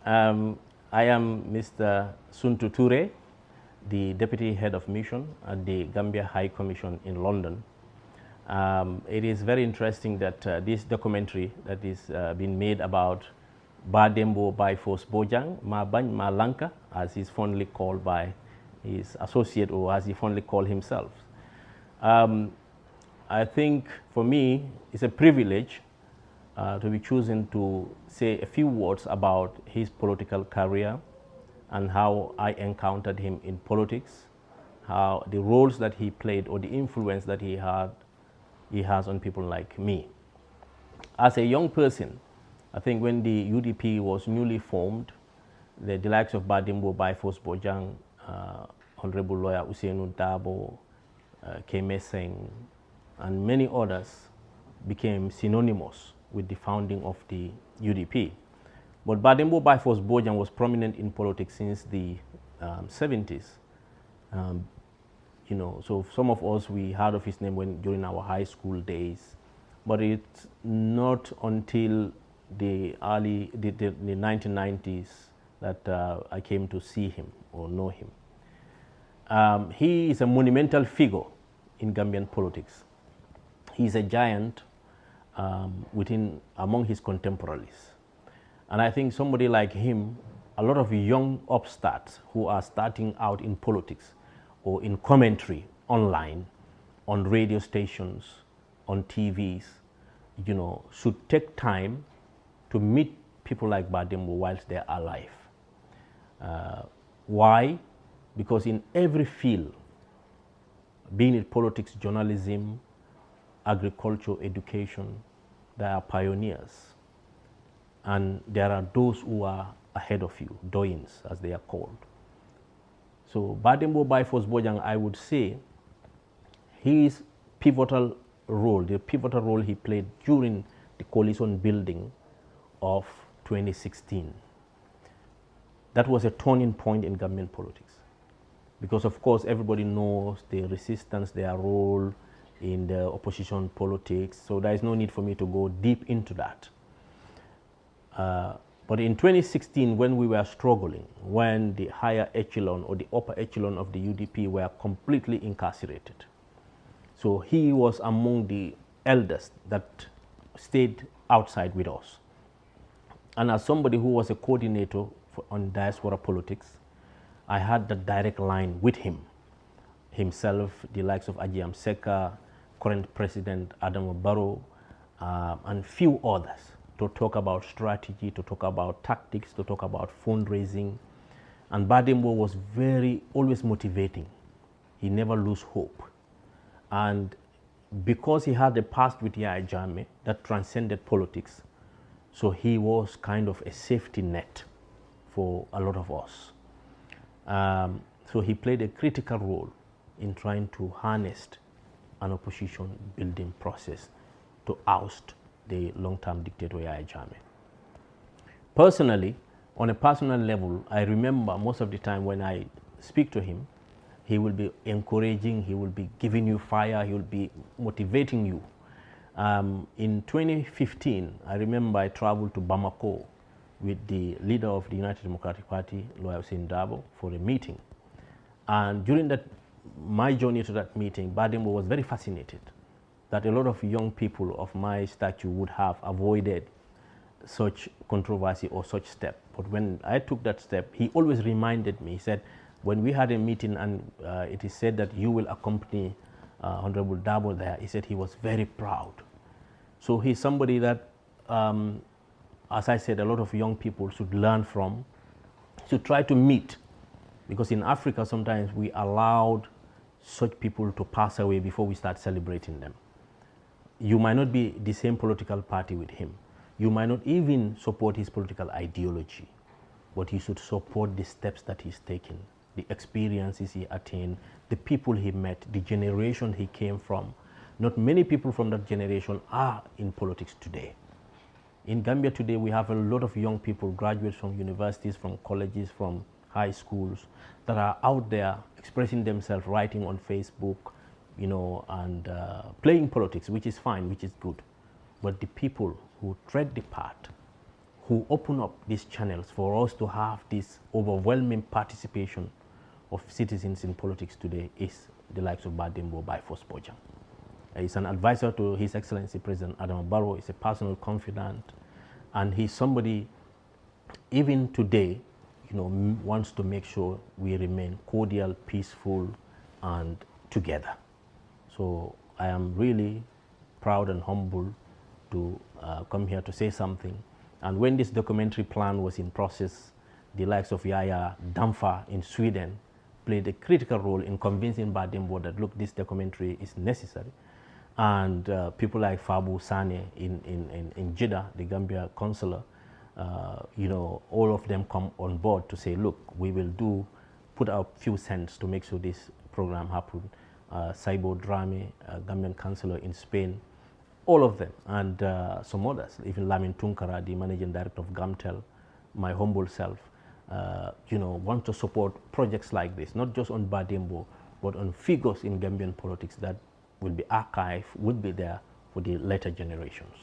Um, I am Mr. Suntou Touray, the Deputy Head of Mission at the Gambia High Commission in London. It is very interesting that this documentary that is being made about Badembo by Force Bojang, Mabany Malanka, as he's fondly called by his associate, or as he fondly called himself. I think for me, it's a privilege to be chosen to say a few words about his political career and how I encountered him in politics, how the roles that he played or the influence that he has on people like me. As a young person, I think when the UDP was newly formed, the likes of Badembo by Force Bojang, Honorable Lawyer Usainu Dabo, Keme Singh, and many others became synonymous with the founding of the UDP. But Badembo by Force Bojang was prominent in politics since the 70s. So some of us, we heard of his name during our high school days, but it's not until the 1990s that I came to see him or know him. He is a monumental figure in Gambian politics. He's a giant among his contemporaries. And I think somebody like him, a lot of young upstarts who are starting out in politics or in commentary online, on radio stations, on TVs, should take time to meet people like Badembo whilst they're alive. Why? Because in every field, being it politics, journalism, agriculture, education, there are pioneers. And there are those who are ahead of you, doyens, as they are called. So Badembo by Force Bojang, I would say, his pivotal role, the pivotal role he played during the coalition building of 2016. That was a turning point in Gambian politics. Because of course, everybody knows the resistance, their role in the opposition politics. So there is no need for me to go deep into that. But in 2016, when we were struggling, when the higher echelon or the upper echelon of the UDP were completely incarcerated, so he was among the elders that stayed outside with us. And as somebody who was a coordinator on diaspora politics, I had the direct line with him, himself, the likes of Ajiam Seka, current President Adam Barrow, and few others, to talk about strategy, to talk about tactics, to talk about fundraising. And Badembo was always motivating. He never lose hope. And because he had a past with Yaya Jammeh that transcended politics, so he was kind of a safety net for a lot of us. So he played a critical role in trying to harness an opposition building process to oust the long-term dictator Yaya Jammeh. Personally, on a personal level, I remember most of the time when I speak to him, he will be encouraging, he will be giving you fire, he will be motivating you. In 2015, I remember I traveled to Bamako with the leader of the United Democratic Party, Lawyer Usainu Dabo, for a meeting. And during my journey to that meeting, Badembo was very fascinated that a lot of young people of my stature would have avoided such controversy or such step. But when I took that step, he always reminded me. He said, when we had a meeting and it is said that you will accompany Honorable Dabo there, he said he was very proud. So he's somebody that, as I said, a lot of young people should learn from, should try to meet. Because in Africa, sometimes we allowed such people to pass away before we start celebrating them. You might not be the same political party with him. You might not even support his political ideology, but you should support the steps that he's taken, the experiences he attained, the people he met, the generation he came from. Not many people from that generation are in politics today. In Gambia today, we have a lot of young people, graduates from universities, from colleges, from high schools, that are out there expressing themselves, writing on Facebook, and playing politics, which is fine, which is good. But the people who tread the path, who open up these channels for us to have this overwhelming participation of citizens in politics today is the likes of Badembo by Force Bojang. He's an advisor to His Excellency President Adama Barrow. He's a personal confidant, and he's somebody, even today, wants to make sure we remain cordial, peaceful, and together. So I am really proud and humble to come here to say something. And when this documentary plan was in process, the likes of Yaya Damfa in Sweden played a critical role in convincing Badembo that, look, this documentary is necessary. And people like Fabu Sane in Jeddah, the Gambia consular, all of them come on board to say, look, we will put out a few cents to make sure this program happens. Saibo Drame, Gambian consular in Spain, all of them, and some others, even Lamin Tunkara, the managing director of Gamtel, my humble self, want to support projects like this, not just on Badembo, but on figures in Gambian politics that will be archived, would be there for the later generations.